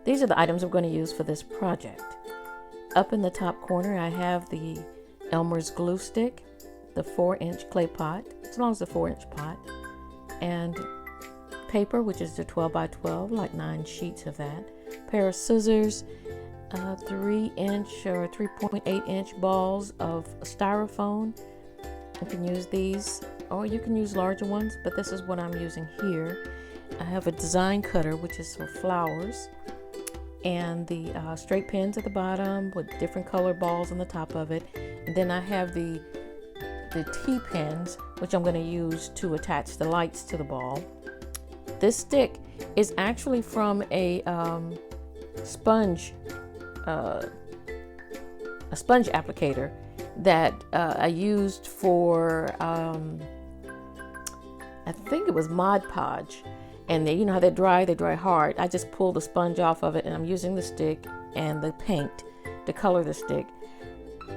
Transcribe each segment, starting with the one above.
These are the items we're going to use for this project. Up in the top corner, I have the Elmer's glue stick, the 4-inch clay pot, as long as the 4-inch pot, and paper, which is the 12 by 12, like 9 sheets of that. Pair of scissors, 3-inch or 3.8-inch balls of styrofoam. You can use these, or you can use larger ones, but this is what I'm using here. I have a design cutter, which is for flowers, and the straight pins at the bottom with different color balls on the top of it. And then I have the T-pins, which I'm going to use to attach the lights to the ball. This stick is actually from a sponge applicator that I used for I think it was Mod Podge. And you know how they dry hard. I just pulled the sponge off of it, and I'm using the stick and the paint to color the stick,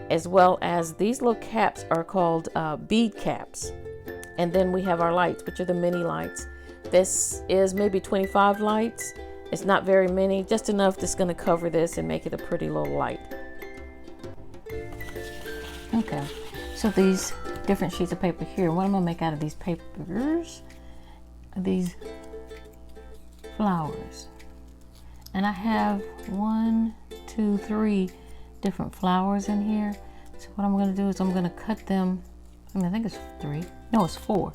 as well as these little caps are called bead caps. And then we have our lights, which are the mini lights. This is maybe 25 lights. It's not very many, just enough that's going to cover this and make it a pretty little light. Okay, so these different sheets of paper here, what I'm going to make out of these papers are these flowers. And I have 1, 2, 3 different flowers in here. So what I'm going to do is I'm going to cut them. I think it's 3. No, it's 4.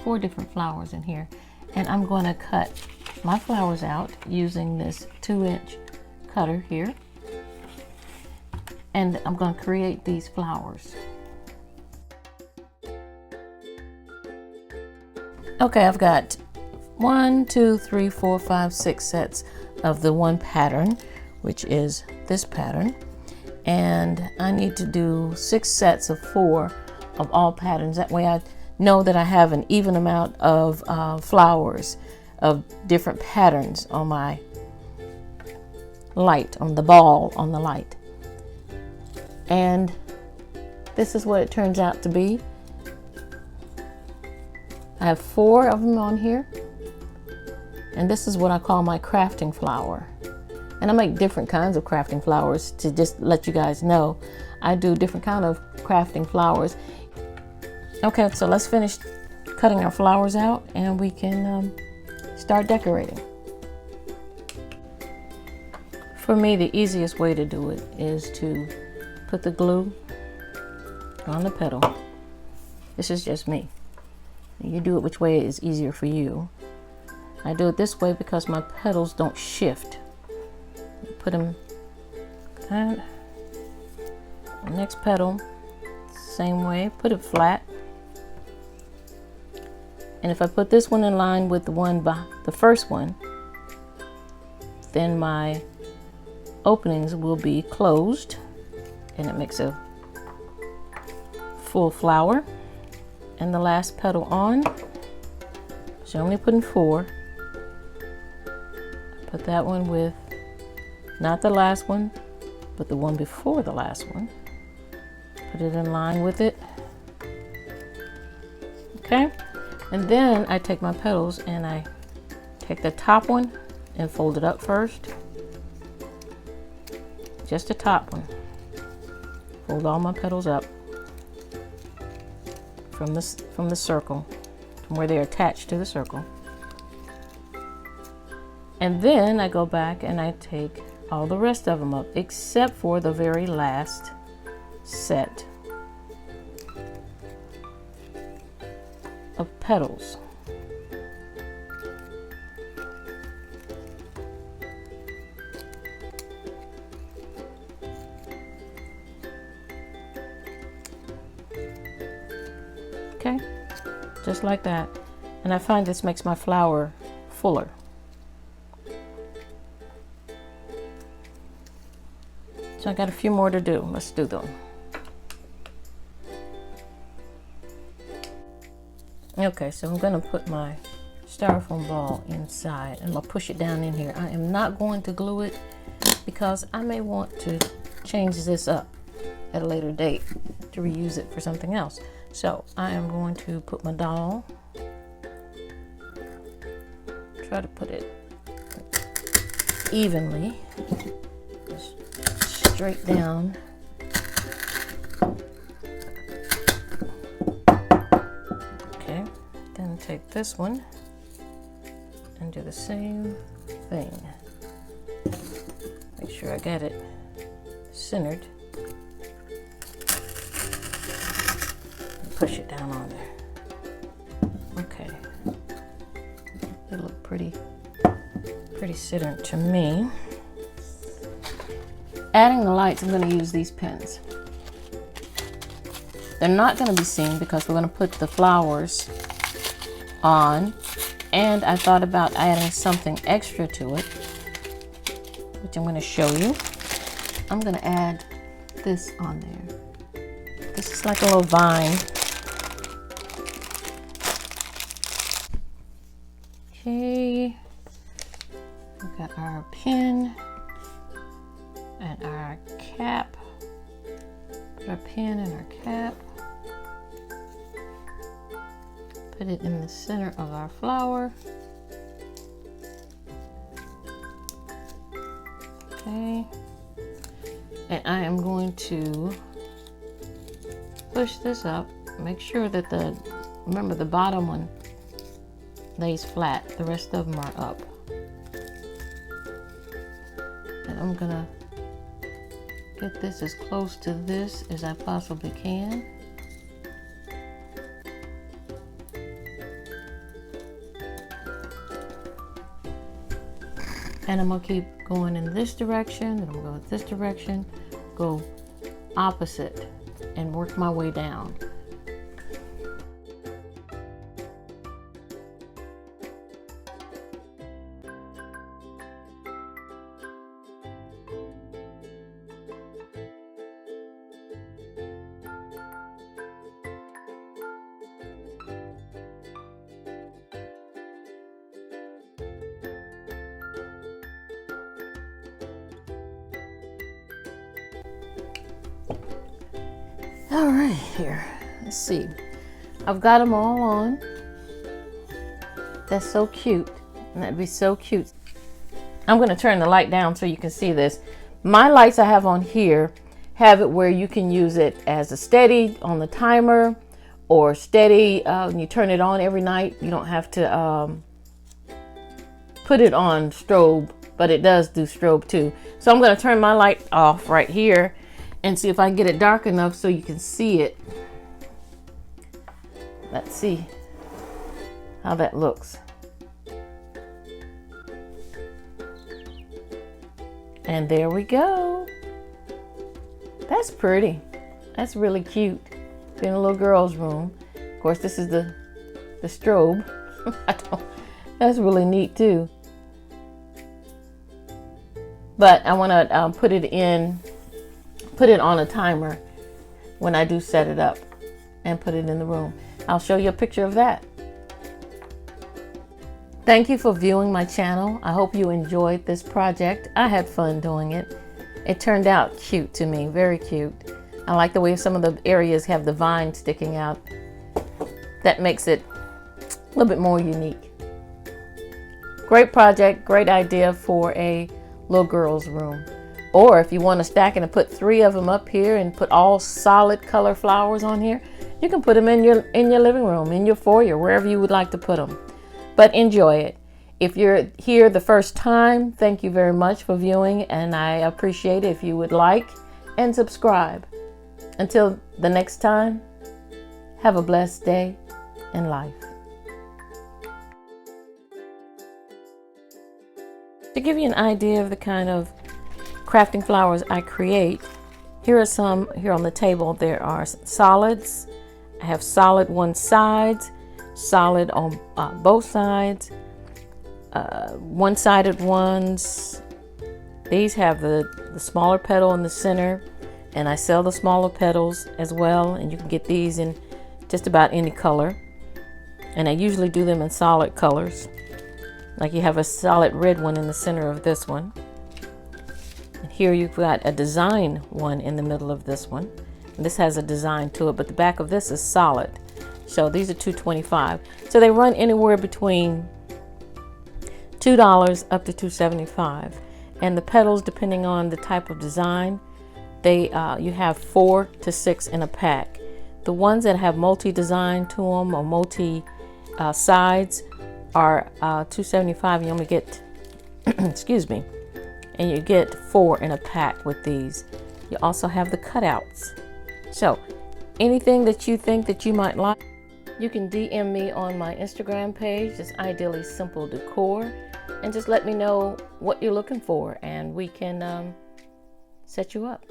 4 different flowers in here. And I'm going to cut my flowers out using this 2-inch cutter here. And I'm going to create these flowers. Okay, I've got 1, 2, 3, 4, 5, 6 sets of the one pattern, which is this pattern. And I need to do 6 sets of 4 of all patterns. That way I know that I have an even amount of flowers of different patterns on my light, on the ball on the light. And this is what it turns out to be. I have 4 of them on here. And this is what I call my crafting flower. And I make different kinds of crafting flowers to just let you guys know. I do different kind of crafting flowers. Okay, so let's finish cutting our flowers out and we can start decorating. For me, the easiest way to do it is to put the glue on the petal. This is just me. You do it which way is easier for you. I do it this way because my petals don't shift. Put them kind of, next petal, same way, put it flat. And if I put this one in line with the first one, then my openings will be closed and it makes a full flower. And the last petal on, so I'm only putting 4. Put that one with, not the last one, but the one before the last one. Put it in line with it. Okay, and then I take my petals and I take the top one and fold it up first. Just the top one. Fold all my petals up from the circle, from where they're attached to the circle. And then I go back and I take all the rest of them up, except for the very last set of petals. Okay, just like that. And I find this makes my flower fuller. So I got a few more to do. Let's do them. Okay, so I'm going to put my styrofoam ball inside and I'm going to push it down in here. I am not going to glue it because I may want to change this up at a later date to reuse it for something else. So I am going to put my dowel, try to put it evenly, just straight down. Okay, then take this one and do the same thing. Make sure I got it centered. And push it down on there. Okay. They look pretty centered to me. Adding the lights, I'm going to use these pins. They're not going to be seen because we're going to put the flowers on, and I thought about adding something extra to it, which I'm going to show you. I'm going to add this on there. This is like a little vine. Okay, we've got our pin and our cap. Put our pin and our cap. Put it in the center of our flower. Okay, and I am going to push this up. Make sure that remember the bottom one lays flat, the rest of them are up. And I'm gonna get this as close to this as I possibly can. And I'm gonna keep going in this direction, and I'm gonna go in this direction, go opposite, and work my way down. All right, here, let's see. I've got them all on. That's so cute, and that'd be so cute. I'm gonna turn the light down so you can see this. My lights I have on here have it where you can use it as a steady on the timer, or steady when you turn it on every night. You don't have to put it on strobe, but it does do strobe too. So I'm gonna turn my light off right here and see if I can get it dark enough so you can see it. Let's see how that looks. And there we go. That's pretty. That's really cute. In a little girl's room. Of course, this is the strobe. That's really neat too. But I want to put it on a timer when I do set it up and put it in the room. I'll show you a picture of that. Thank you for viewing my channel. I hope you enjoyed this project. I had fun doing it. It turned out cute to me, very cute. I like the way some of the areas have the vine sticking out. That makes it a little bit more unique. Great project, great idea for a little girl's room. Or if you want to stack it and put 3 of them up here and put all solid color flowers on here, you can put them in your living room, in your foyer, wherever you would like to put them. But enjoy it. If you're here the first time, thank you very much for viewing, and I appreciate it if you would like and subscribe. Until the next time, have a blessed day and life. To give you an idea of the kind of crafting flowers I create, here are some here on the table. There are solids. I have solid one side, solid on both sides, one-sided ones. These have the smaller petal in the center, and I sell the smaller petals as well, and you can get these in just about any color. And I usually do them in solid colors. Like you have a solid red one in the center of this one. And here you've got a design one in the middle of this one. And this has a design to it, but the back of this is solid. So these are $2.25. So they run anywhere between $2 up to $2.75. And the petals, depending on the type of design, they you have 4 to 6 in a pack. The ones that have multi-design to them or multi sides are $2.75. You only get excuse me, and you get 4 in a pack with these. You also have the cutouts. So anything that you think that you might like, you can DM me on my Instagram page. It's Ideally Simple Decor, and just let me know what you're looking for, and we can set you up.